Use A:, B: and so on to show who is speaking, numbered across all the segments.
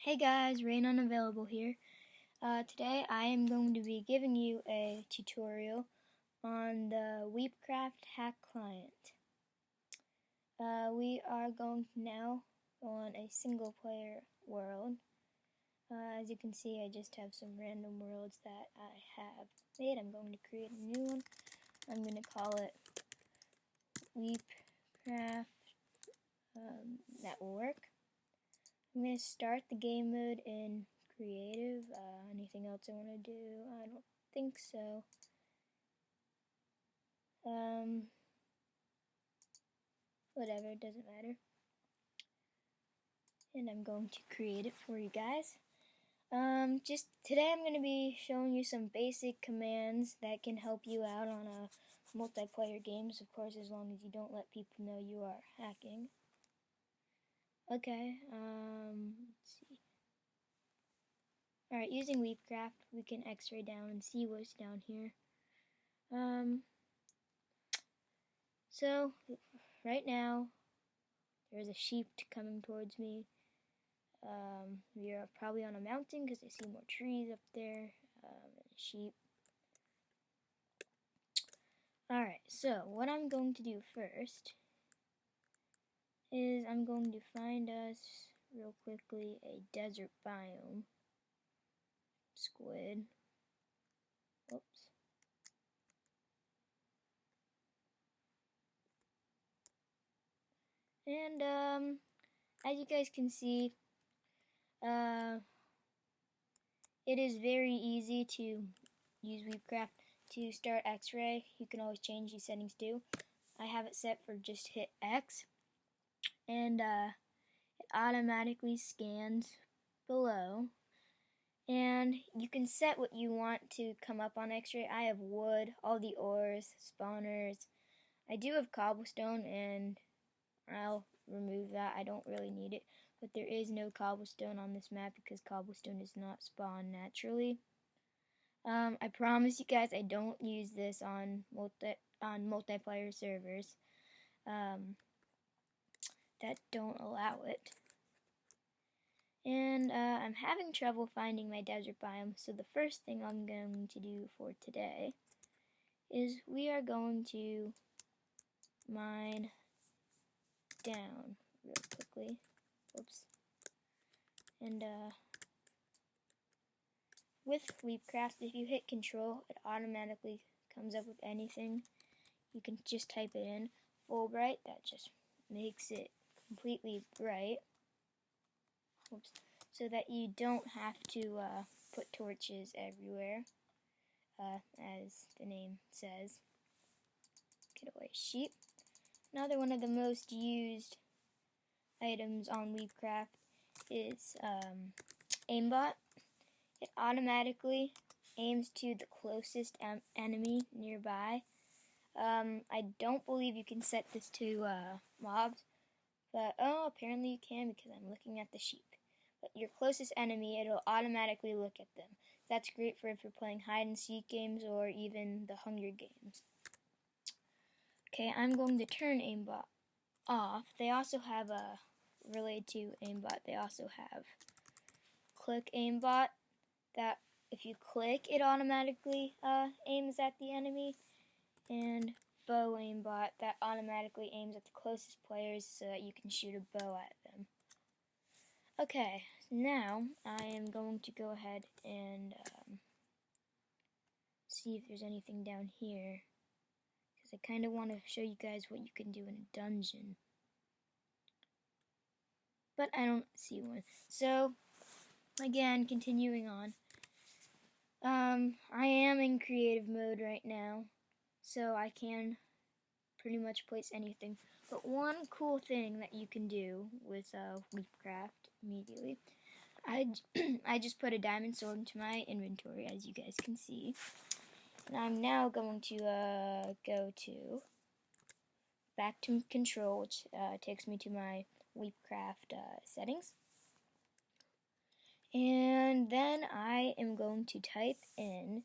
A: Hey guys, Rain Unavailable here. Today I am going to be giving you a tutorial on the WeepCraft hack client. We are going now on a single player world. As you can see, I just have some random worlds that I have made. I'm going to create a new one. I'm going to call it WeepCraft. That will work. I'm going to start the game mode in creative. Anything else I want to do? I don't think so. Whatever, it doesn't matter. And I'm going to create it for you guys. Just today I'm going to be showing you some basic commands that can help you out on multiplayer games, of course, as long as you don't let people know you are hacking. Okay, let's see. Alright, using WeepCraft, we can x-ray down and see what's down here. So, right now, there's a sheep coming towards me. We are probably on a mountain because I see more trees up there, and a sheep. Alright, so what I'm going to do first is I'm going to find us, real quickly, a desert biome. Squid. Oops. And, as you guys can see, it is very easy to use WeepCraft to start X-ray. You can always change these settings too. I have it set for just hit X, and it automatically scans below. And you can set what you want to come up on X-ray. I have wood, all the ores, spawners. I do have cobblestone, and I'll remove that. I don't really need it. But there is no cobblestone on this map because cobblestone does not spawn naturally. I promise you guys I don't use this on multiplayer servers that don't allow it. And I'm having trouble finding my desert biome, so the first thing I'm going to do for today is we are going to mine down real quickly. Oops. And with WeepCraft, if you hit Control, it automatically comes up with anything. You can just type it in. Full bright, that just makes it completely bright. Oops. So that you don't have to put torches everywhere, as the name says. Get away, sheep. Another one of the most used items on WeepCraft is aimbot. It automatically aims to the closest enemy nearby. I don't believe you can set this to mobs, but apparently you can because I'm looking at the sheep. But your closest enemy, it'll automatically look at them. That's great for if you're playing hide and seek games or even the Hunger Games. Okay, I'm going to turn aimbot off. They also have related to aimbot, they also have click aimbot, that if you click, it automatically aims at the enemy, and bow aimbot, that automatically aims at the closest players so that you can shoot a bow at them. Okay, now I am going to go ahead and see if there's anything down here, because I kind of want to show you guys what you can do in a dungeon. But I don't see one. So, again, continuing on. I am in creative mode right now, so I can pretty much place anything. But one cool thing that you can do with WeepCraft immediately, I just put a diamond sword into my inventory, as you guys can see. And I'm now going to go to back to Control, which takes me to my WeepCraft settings. And then I am going to type in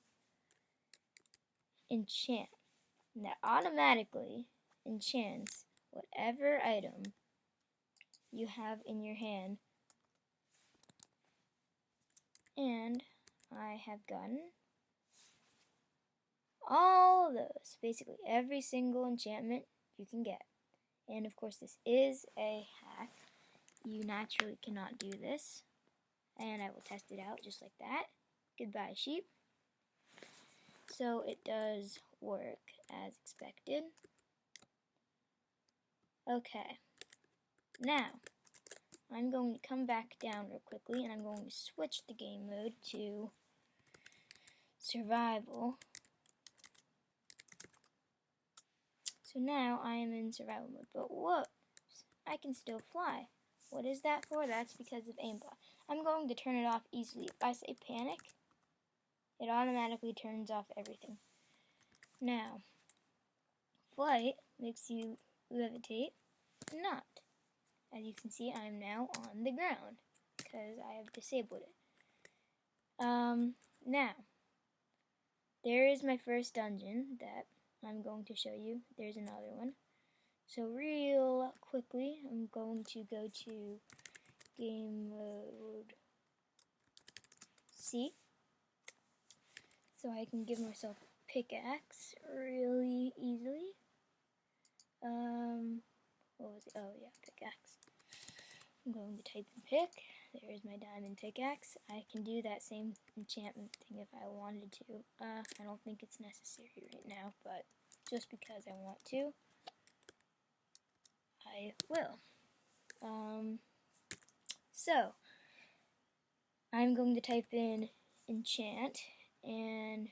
A: enchant. And that automatically enchants whatever item you have in your hand I have gotten all those, basically every single enchantment you can get. And of course this is a hack. You naturally cannot do this. And I will test it out just like that. Goodbye, sheep. So it does work as expected. Okay. Now, I'm going to come back down real quickly and I'm going to switch the game mode to survival. So now I am in survival mode, but whoops, I can still fly. What is that for? That's because of aimbot. I'm going to turn it off easily. If I say panic, it automatically turns off everything. Now, flight makes you levitate, not. As you can see, I am now on the ground because I have disabled it. Now, there is my first dungeon that I'm going to show you. There's another one. So real quickly, I'm going to go to game mode C. So I can give myself a pickaxe really easily. What was it? Oh yeah, pickaxe. I'm going to type in pick. There's my diamond pickaxe. I can do that same enchantment thing if I wanted to. I don't think it's necessary right now, but just because I want to, I will. So, I'm going to type in enchant, and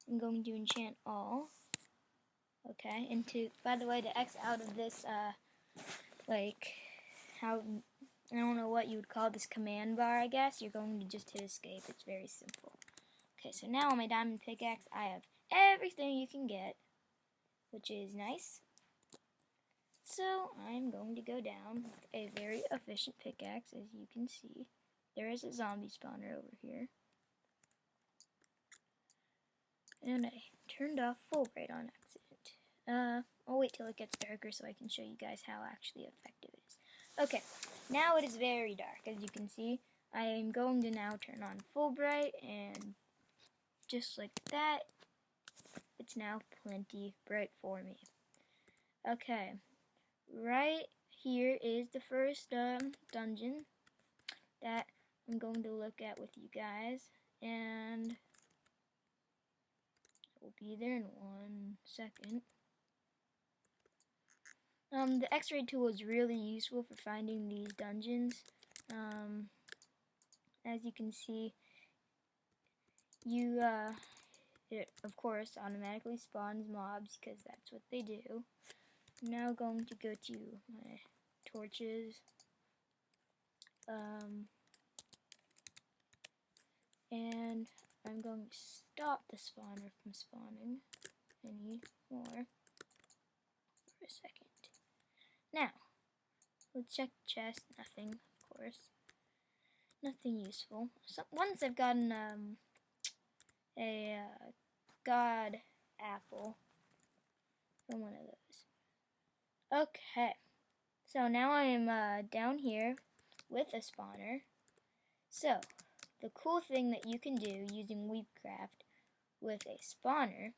A: I'm going to enchant all. Okay, and by the way, to X out of this, how, I don't know what you would call this command bar, I guess, you're going to just hit escape. It's very simple. Okay, so now on my diamond pickaxe, I have everything you can get, which is nice. So, I'm going to go down with a very efficient pickaxe, as you can see. There is a zombie spawner over here. And I turned off full bright on accident. I'll wait till it gets darker so I can show you guys how actually effective it is. Okay, now it is very dark, as you can see. I am going to now turn on full bright, and just like that, it's now plenty bright for me. Okay, right here is the first dungeon that I'm going to look at with you guys, and we'll be there in 1 second. The X-ray tool is really useful for finding these dungeons. As you can see, it of course automatically spawns mobs because that's what they do. I'm now going to go to my torches. And I'm going to stop the spawner from spawning anymore for a second. Now, let's check the chest. Nothing, of course. Nothing useful. So, once I've gotten a god apple from one of those. Okay, so now I am down here with a spawner. So, the cool thing that you can do using WeepCraft with a spawner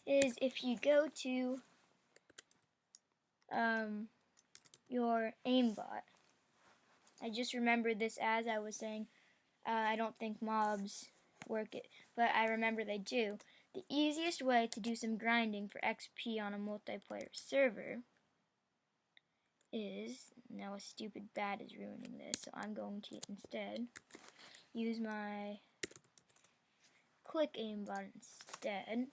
A: is if you go to your aimbot. I just remembered this as I was saying I don't think mobs work it, but I remember they do. The easiest way to do some grinding for XP on a multiplayer server is, now a stupid bat is ruining this, so I'm going to instead use my click aimbot instead.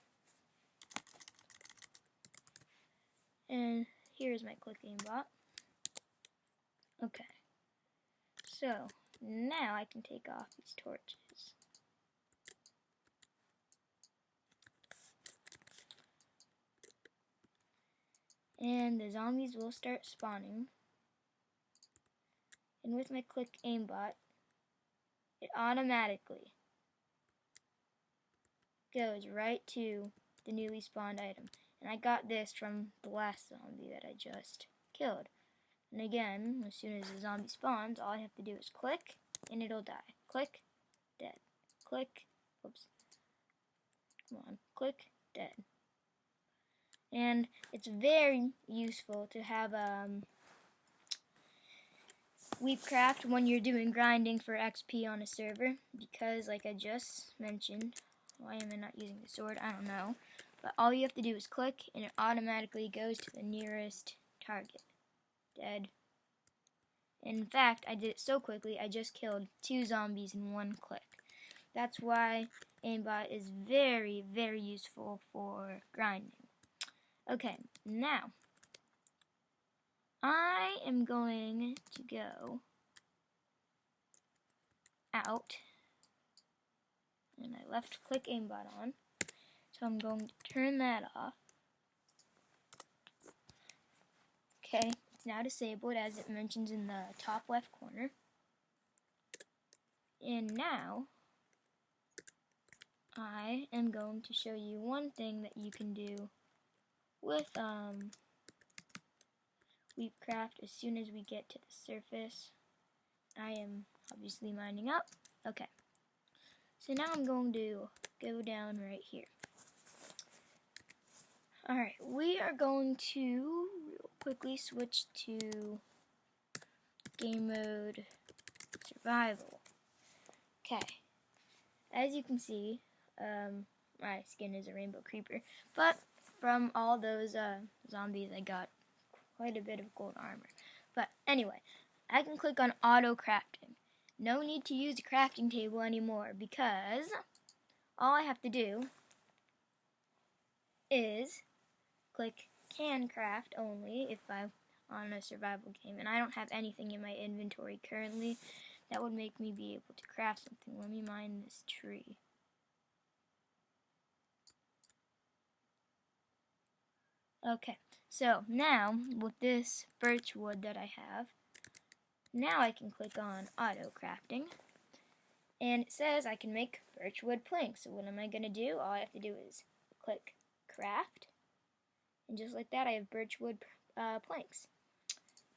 A: And here's my click aimbot. Okay. So, now I can take off these torches. And the zombies will start spawning. And with my click aimbot, it automatically goes right to the newly spawned item. And I got this from the last zombie that I just killed. And again, as soon as the zombie spawns, all I have to do is click, and it'll die. Click, dead. Click, oops. Come on, click, dead. And it's very useful to have WeepCraft when you're doing grinding for XP on a server, because like I just mentioned, why am I not using the sword? I don't know. But all you have to do is click and it automatically goes to the nearest target. Dead. In fact, I did it so quickly, I just killed 2 zombies in 1 click. That's why aimbot is very, very useful for grinding. Okay, now I am going to go out, and I left click aimbot on, so I'm going to turn that off. Okay, it's now disabled as it mentions in the top left corner. And now I am going to show you one thing that you can do with WeepCraft as soon as we get to the surface. I am obviously mining up. Okay, so now I'm going to go down right here. Alright, we are going to real quickly switch to game mode survival. Okay, as you can see, my skin is a rainbow creeper, but from all those zombies I got quite a bit of gold armor. But anyway, I can click on auto crafting. No need to use a crafting table anymore, because all I have to do is click can craft only if I'm on a survival game, and I don't have anything in my inventory currently that would make me be able to craft something. Let me mine this tree. Okay, so now with this birch wood that I have, now I can click on auto crafting, and it says I can make birch wood planks. So what am I going to do? All I have to do is click craft, and just like that I have birch wood planks.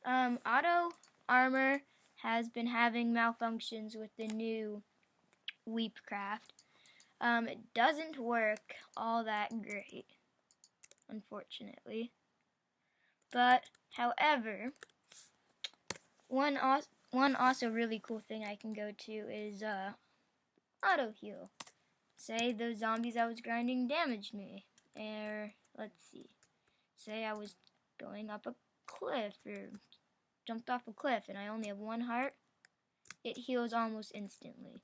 A: Auto armor has been having malfunctions with the new WeepCraft. It doesn't work all that great, unfortunately. But, however, one also really cool thing I can go to is auto heal. Say those zombies I was grinding damaged me, or let's see, say I was going up a cliff or jumped off a cliff and I only have 1 heart, it heals almost instantly,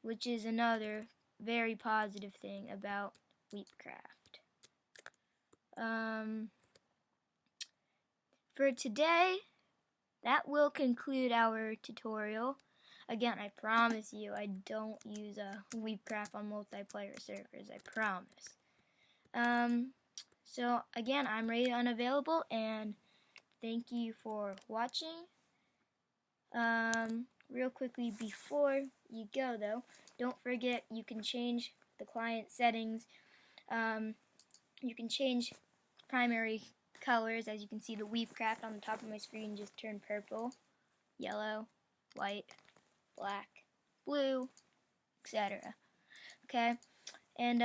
A: which is another very positive thing about WeepCraft. For today, that will conclude our tutorial. Again, I promise you I don't use WeepCraft on multiplayer servers, I promise. So again, I'm Ray Unavailable, and thank you for watching. Real quickly before you go though, don't forget you can change the client settings. You can change primary colors. As you can see, the WeepCraft on the top of my screen just turned purple, yellow, white, black, blue, etc. Okay, and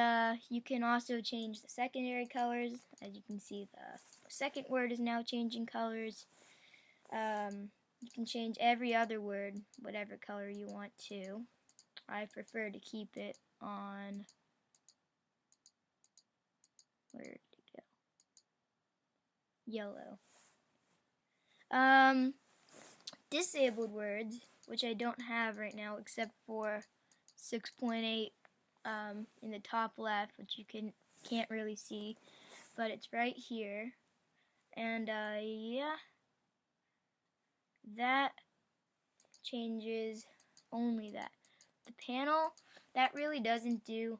A: you can also change the secondary colors. As you can see, the second word is now changing colors. You can change every other word, whatever color you want to. I prefer to keep it on, where did it go? Yellow. Disabled words, which I don't have right now except for 6.8 in the top left, which you can't really see, but it's right here. And yeah, that changes only that. The panel, that really doesn't do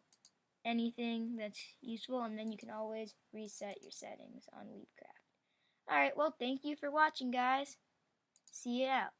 A: anything that's useful, and then you can always reset your settings on WeepCraft. Alright, well, thank you for watching, guys. See you out.